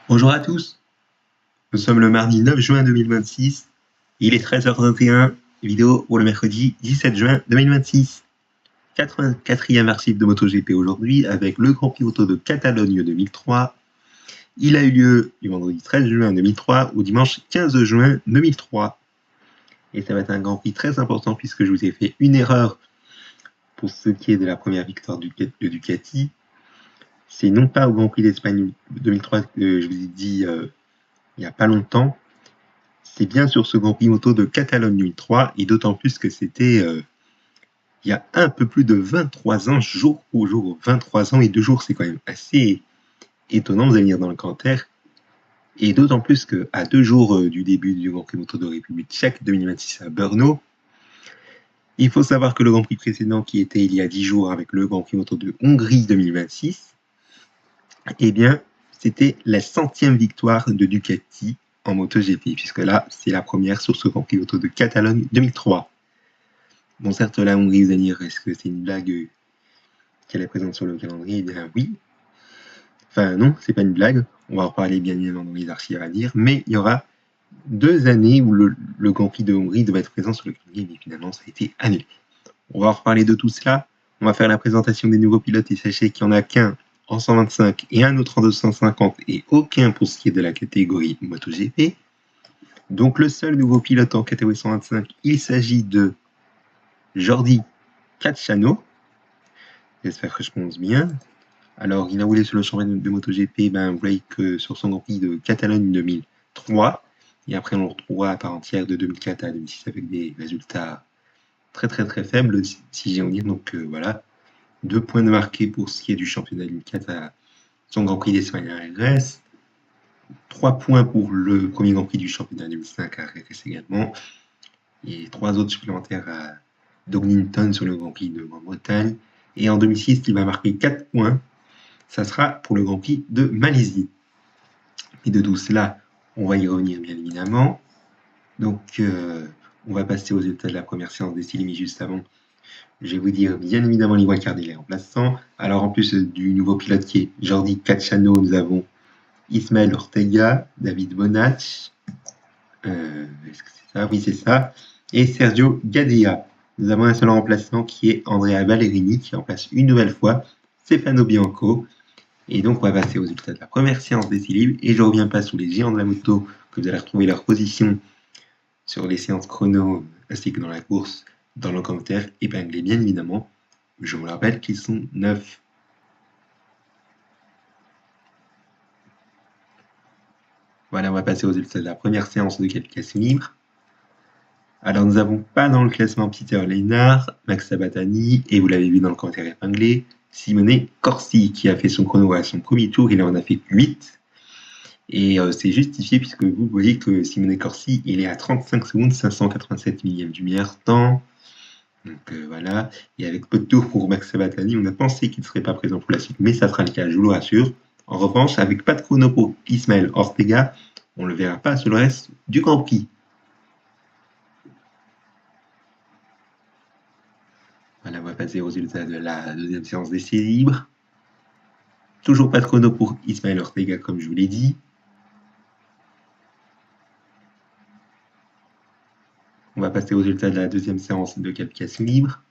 Bonjour à tous, nous sommes le mardi 9 juin 2026, il est 13h21, vidéo pour le mercredi 17 juin 2026. 84e archive de MotoGP aujourd'hui avec le Grand Prix Auto de Catalogne 2003. Il a eu lieu du vendredi 13 juin 2003 au dimanche 15 juin 2003. Et ça va être un Grand Prix très important puisque je vous ai fait une erreur pour ce qui est de la première victoire de Ducati. C'est non pas au Grand Prix d'Espagne 2003 que je vous ai dit il n'y a pas longtemps, c'est bien sur ce Grand Prix moto de Catalogne 2003, et d'autant plus que c'était il y a un peu plus de 23 ans, jour pour jour, 23 ans et 2 jours, c'est quand même assez étonnant, vous allez lire dans le commentaire, et d'autant plus qu'à 2 jours du début du Grand Prix moto de République tchèque 2026 à Brno, il faut savoir que le Grand Prix précédent, qui était il y a 10 jours avec le Grand Prix moto de Hongrie 2026, eh bien, c'était la 100e victoire de Ducati en MotoGP, puisque là, c'est la première sur ce Grand Prix auto de Catalogne 2003. Bon, certes, la Hongrie, vous allez dire, est-ce que c'est une blague qu'elle est présente sur le calendrier? Eh bien, oui. Enfin, non, c'est pas une blague. On va en reparler bien évidemment dans les archives à dire, mais il y aura 2 années où le Grand Prix de Hongrie devait être présent sur le calendrier, mais finalement, ça a été annulé. On va en reparler de tout cela. On va faire la présentation des nouveaux pilotes, et sachez qu'il n'y en a qu'un en 125 et un autre en 250 et aucun pour ce qui est de la catégorie MotoGP. Donc le seul nouveau pilote en catégorie 125, il s'agit de Jordi Cacciano. J'espère que je prononce bien. Alors il a roulé sur le championnat de MotoGP, vous voyez que sur son Grand Prix de Catalogne 2003, et après on le retrouvera à part entière de 2004 à 2006 avec des résultats très très très faibles, si j'ai envie de dire. Donc voilà. 2 points de marqué pour ce qui est du championnat 2004 à son Grand Prix d'Espagne à RS. 3 points pour le premier Grand Prix du championnat 2005 à RS également. Et 3 autres supplémentaires à Donington sur le Grand Prix de Grande-Bretagne. Et en 2006, il va marquer 4 points. Ça sera pour le Grand Prix de Malaisie. Et de tout cela, on va y revenir bien évidemment. Donc, on va passer aux résultats de la première séance des mais juste avant. Je vais vous dire bien évidemment les wildcards et les remplaçants. Alors en plus du nouveau pilote qui est Jordi Cacciano, nous avons Ismael Ortega, David Bonach, est-ce que c'est ça? Oui, c'est ça. Et Sergio Gadea. Nous avons un seul remplaçant qui est Andrea Valerini qui remplace une nouvelle fois Stefano Bianco. Et donc on va passer aux résultats de la première séance des libres. Et je ne reviens pas sous les géants de la moto que vous allez retrouver leur position sur les séances chrono ainsi que dans la course dans le commentaire épinglé bien évidemment. Je vous rappelle qu'ils sont 9. Voilà, on va passer aux résultats de la première séance de qualification libre. Alors nous n'avons pas dans le classement Peter Leinart, Max Sabatani et vous l'avez vu dans le commentaire épinglé, Simone Corsi qui a fait son chrono à son premier tour, il en a fait 8. Et c'est justifié puisque vous voyez que Simone Corsi il est à 35 secondes, 587 millièmes du meilleur temps. Donc voilà, et avec peu de tours pour Max Sabatani, on a pensé qu'il ne serait pas présent pour la suite, mais ça sera le cas, je vous le rassure. En revanche, avec pas de chrono pour Ismael Ortega, on ne le verra pas sur le reste du Grand Prix. Voilà, on va passer aux résultats de la deuxième séance d'essai libre. Toujours pas de chrono pour Ismael Ortega, comme je vous l'ai dit. On va passer aux résultats de la deuxième séance de qualification libre.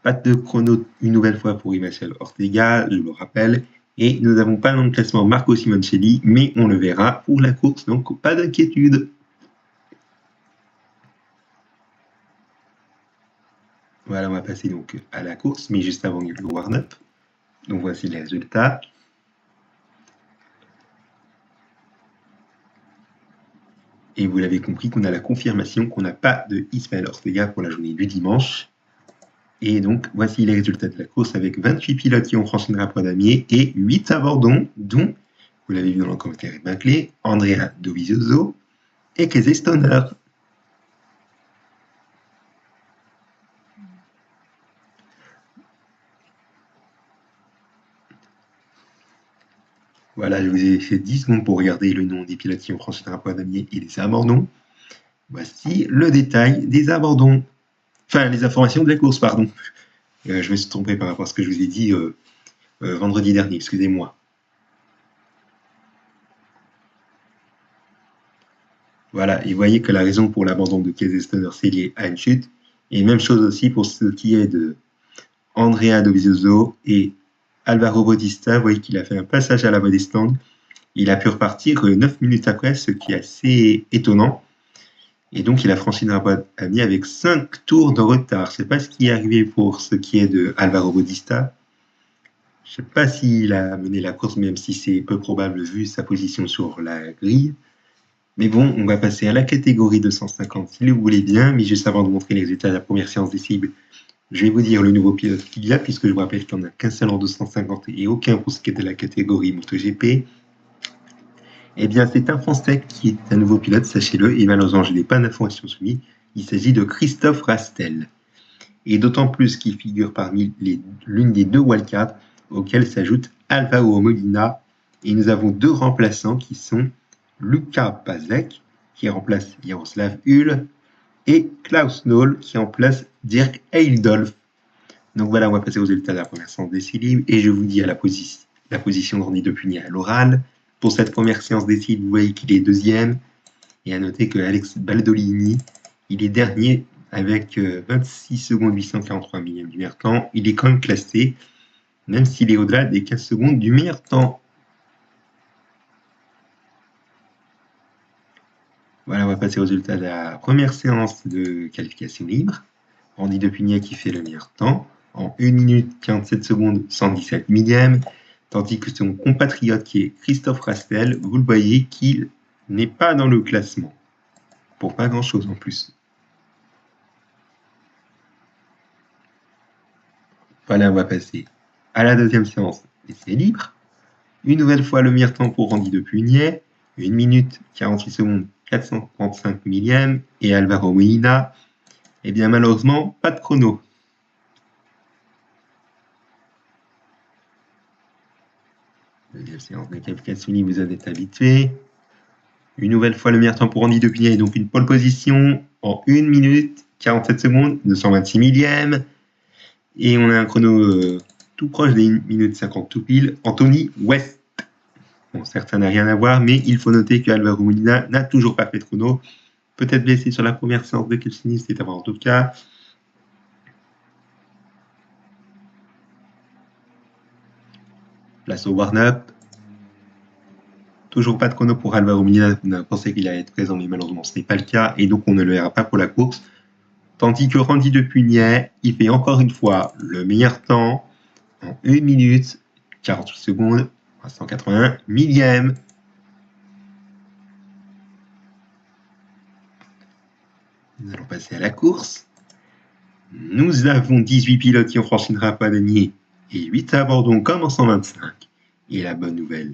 Pas de chrono une nouvelle fois pour Ismael Ortega, je le rappelle. Et nous n'avons pas dans le classement Marco Simoncelli, mais on le verra pour la course, donc pas d'inquiétude. Voilà, on va passer donc à la course, mais juste avant le warm-up. Donc voici les résultats. Et vous l'avez compris qu'on a la confirmation qu'on n'a pas de Ismael Ortega pour la journée du dimanche. Et donc voici les résultats de la course avec 28 pilotes qui ont franchi le drapeau damier et 8 abandons, dont, vous l'avez vu dans le commentaire épinglé, Andrea Dovizioso et Casey Stoner. Voilà, je vous ai fait 10 secondes pour regarder le nom des pilotes qui ont franchi le drapeau damier et les abandons. Voici le détail des abandons. Enfin, les informations de la course, pardon. Je me suis trompé par rapport à ce que je vous ai dit vendredi dernier, excusez-moi. Voilà, et vous voyez que la raison pour l'abandon de Casey Stoner, c'est lié à une chute. Et même chose aussi pour ce qui est de Andrea Dovizioso et Alvaro Bautista. Vous voyez qu'il a fait un passage à la voie des stands. Il a pu repartir 9 minutes après, ce qui est assez étonnant. Et donc, il a franchi la voie d'amis avec 5 tours de retard. Je ne sais pas ce qui est arrivé pour ce qui est de Alvaro Bautista. Je ne sais pas s'il a mené la course, même si c'est peu probable vu sa position sur la grille. Mais bon, on va passer à la catégorie 250 si vous voulez bien. Mais juste avant de montrer les résultats de la première séance des cibles, je vais vous dire le nouveau pilote qu'il y a, puisque je vous rappelle qu'il n'y en a qu'un seul en 250 et aucun pour ce qui est de la catégorie MotoGP. Eh bien, c'est un Français qui est un nouveau pilote, sachez-le, et malheureusement, je n'ai pas d'informations sur lui. Il s'agit de Christophe Rastel. Et d'autant plus qu'il figure parmi l'une des 2 wildcards auxquelles s'ajoute Alvaro Molina. Et nous avons 2 remplaçants qui sont Luka Pazek, qui remplace Jaroslav Hul, et Klaus Noll, qui remplace Dirk Eildolf. Donc voilà, on va passer aux résultats de la première séance d'essai libre, et je vous dis à la position de Randy Depugné à l'oral. Pour cette première séance d'essai, vous voyez qu'il est 2e, et à noter que Alex Baldolini, il est dernier avec 26 secondes 843 millièmes du meilleur temps. Il est quand même classé, même s'il est au-delà des 15 secondes du meilleur temps. Voilà, on va passer aux résultats de la première séance de qualification libre. Randy Depugné qui fait le meilleur temps en 1 minute 47 secondes 117 millièmes, tandis que son compatriote qui est Christophe Rastel, vous le voyez qu'il n'est pas dans le classement, pour pas grand-chose en plus. Voilà, on va passer à la deuxième séance d'essai libre. Une nouvelle fois, le meilleur temps pour Randy Depugné, 1 minute 48 secondes 435 millièmes, et Alvaro Molina, eh bien malheureusement, pas de chrono. Deuxième séance de qualification libre, vous en êtes habitués. Une nouvelle fois, le meilleur temps pour Randy Depugné, donc une pole position en 1 minute 47 secondes 226 millièmes. Et on a un chrono tout proche des 1 minute 50 tout pile. Anthony West. Bon, certes, ça n'a rien à voir, mais il faut noter qu'Alvaro Molina n'a toujours pas fait de chrono. Peut-être blessé sur la première séance de qualification, c'est avant en tout cas. Place au warm-up. Toujours pas de chrono pour Alvaro Molina. On a pensé qu'il allait être présent, mais malheureusement, ce n'est pas le cas. Et donc, on ne le verra pas pour la course. Tandis que Randy Depugné, il fait encore une fois le meilleur temps en 1 minute 48 secondes 181 millièmes. Nous allons passer à la course. Nous avons 18 pilotes qui ont franchi le Rapadanier et 8 abandons comme en 125. Et la bonne nouvelle,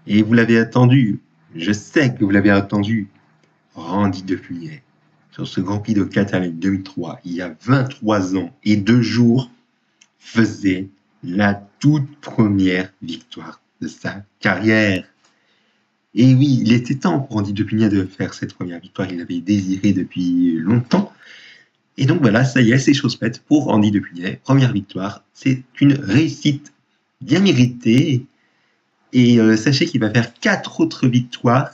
et vous l'avez attendu, je sais que vous l'avez attendu, Randy Depugné, sur ce Grand Prix de Catalogne 2003, il y a 23 ans et 2 jours, faisait la toute première victoire de sa carrière. Et oui, il était temps pour Randy Depugné de faire cette première victoire, il l'avait désiré depuis longtemps. Et donc voilà, ça y est, c'est chose faite pour Randy Depugné. Première victoire, c'est une réussite bien méritée. Et sachez qu'il va faire 4 autres victoires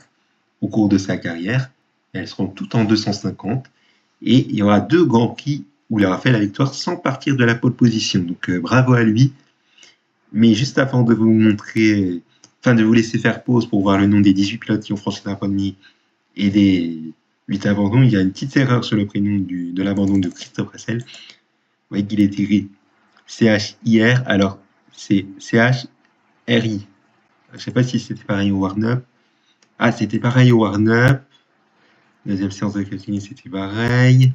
au cours de sa carrière. Elles seront toutes en 250. Et il y aura 2 Grands Prix où il aura fait la victoire sans partir de la pole position. Donc bravo à lui. Mais juste avant de vous montrer, enfin de vous laisser faire pause pour voir le nom des 18 pilotes qui ont franchi la pandémie et des 8 abandons, il y a une petite erreur sur le prénom de l'abandon de Christophe Rastel. Vous voyez qu'il est écrit CHIR, alors c'est CHRI. Je ne sais pas si c'était pareil au warm-up. Ah, c'était pareil au warm-up. Deuxième séance de qualifying, c'était pareil.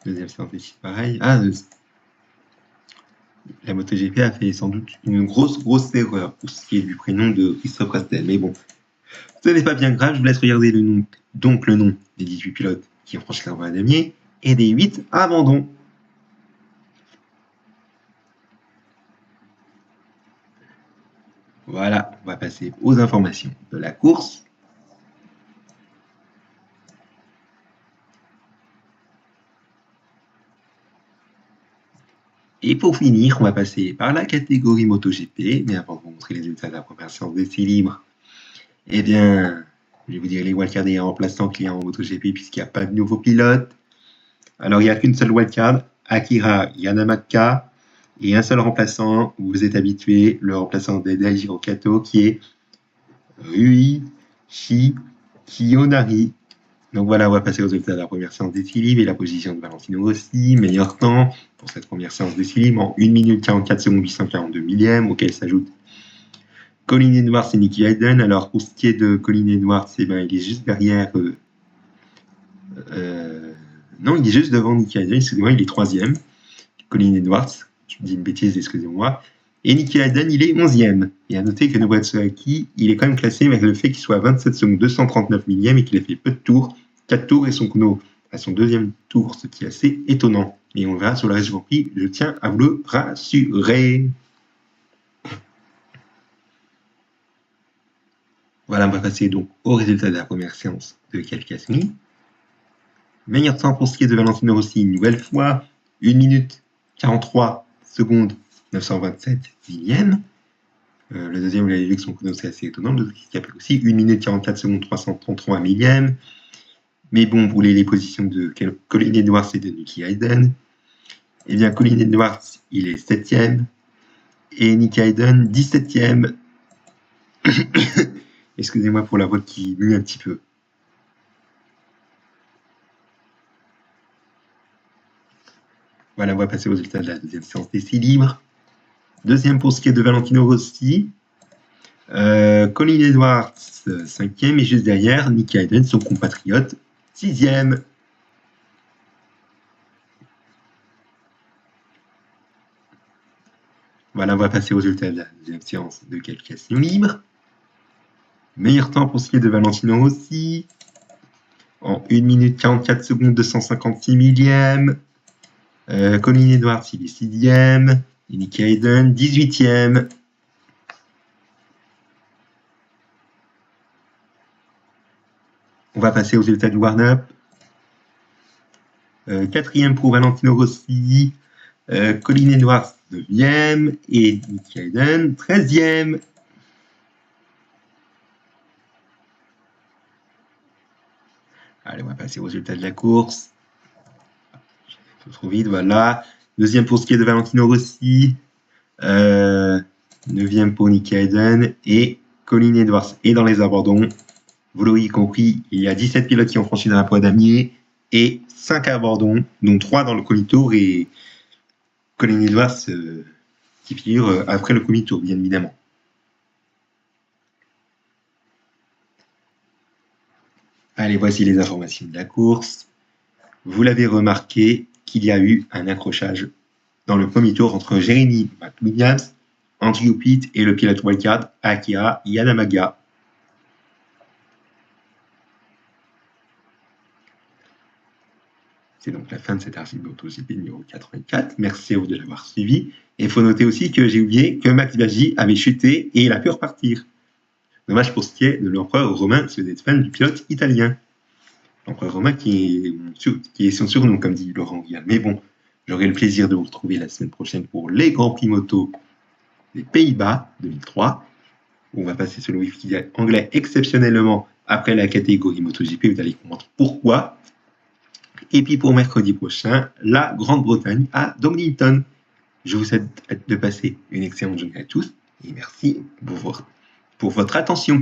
Deuxième séance de pareil. Ah, la MotoGP a fait sans doute une grosse erreur pour ce qui est du prénom de Christophe Rastel. Mais bon, ce n'est pas bien grave. Je vous laisse regarder le nom des 18 pilotes qui ont franchi la voie damier et des 8 abandons. Voilà, on va passer aux informations de la course. Et pour finir, on va passer par la catégorie MotoGP. Mais avant de vous montrer les résultats de la première séance d'essai libre, Eh bien, je vais vous dire les wildcards et remplaçants qu'il y a en MotoGP puisqu'il n'y a pas de nouveaux pilotes. Alors, il n'y a qu'une seule wildcard, Akira Yanamaka, et un seul remplaçant, vous êtes habitué, le remplaçant de Daijiro Kato, qui est Ryuichi Kiyonari. Donc voilà, on va passer aux résultats de la première séance d'équilibre et la position de Valentino Rossi. Meilleur temps pour cette première séance d'équilibre en 1 minute 44 secondes 842 millièmes, auquel s'ajoute Colin Edwards et Nicky Hayden. Alors pour ce qui est de Colin Edwards, eh ben, il est juste derrière... non, il est juste devant Nicky Hayden, excusez-moi, il est 3e. Colin Edwards, je dis une bêtise, excusez-moi. Et Nicky Hayden, il est 11e. Et à noter que Nobuo Tsuaki, il est quand même classé avec le fait qu'il soit à 27 secondes 239 millièmes et qu'il ait fait peu de tours, 4 tours et son chrono à son deuxième tour, ce qui est assez étonnant. Et on verra sur le reste du Grand Prix, je tiens à vous le rassurer. Voilà, on va passer donc au résultat de la première séance de qualification. Meilleur temps pour ce qui est de Valentino Rossi, une nouvelle fois, 1 minute 43 secondes 927 millièmes. Le deuxième, vous l'avez vu que son chrono c'est assez étonnant, le qui appelle aussi 1 minute 44 secondes 333 millièmes. Mais bon, vous voulez les positions de Colin Edwards et de Nicky Hayden. Eh bien, Colin Edwards, il est 7e et Nicky Hayden, 17e. Excusez-moi pour la voix qui mue un petit peu. Voilà, on va passer aux résultats de la deuxième séance d'essai libre. Deuxième pour ce qui est de Valentino Rossi. Colin Edwards, 5e, et juste derrière, Nicky Hayden, son compatriote, 6e. Voilà, on va passer aux résultats de la deuxième séance de qualification libre. Meilleur temps pour ce qui est de Valentino Rossi, en 1 minute 44 secondes 256 millièmes. Colin Edwards, il est 6e. Et Nicky Hayden, 18e. On va passer aux résultats du warm-up. 4e pour Valentino Rossi. Colin Edwards, 9e. Et Nicky Hayden, 13e. Allez, on va passer aux résultats de la course. Trop vite, voilà. Deuxième pour ce qui est de Valentino Rossi. 9e pour Nicky Hayden. Et Colin Edwards est dans les abandons. Vous l'aurez compris, il y a 17 pilotes qui ont franchi dans la poids damier et 5 abandons, dont 3 dans le comi-tour et Colin Edwards qui figure après le comi-tour, bien évidemment. Allez, voici les informations de la course. Vous l'avez remarqué qu'il y a eu un accrochage dans le premier tour entre Jeremy McWilliams, Andrew Pitt et le pilote wildcard Akira Yanamaka. C'est donc la fin de cet article MotoGP numéro 84. Merci à vous de l'avoir suivi. Et il faut noter aussi que j'ai oublié que Max Biaggi avait chuté et il a pu repartir. Dommage pour ce qui est de l'empereur romain, si vous êtes fan du pilote italien. L'empereur romain qui est son surnom, comme dit Laurent Guillaume. Mais bon, j'aurai le plaisir de vous retrouver la semaine prochaine pour les Grands Prix moto des Pays-Bas 2003. On va passer sur le wiki anglais exceptionnellement après la catégorie MotoGP. Vous allez comprendre pourquoi. Et puis pour mercredi prochain, la Grande-Bretagne à Donington. Je vous souhaite de passer une excellente journée à tous et merci pour votre attention.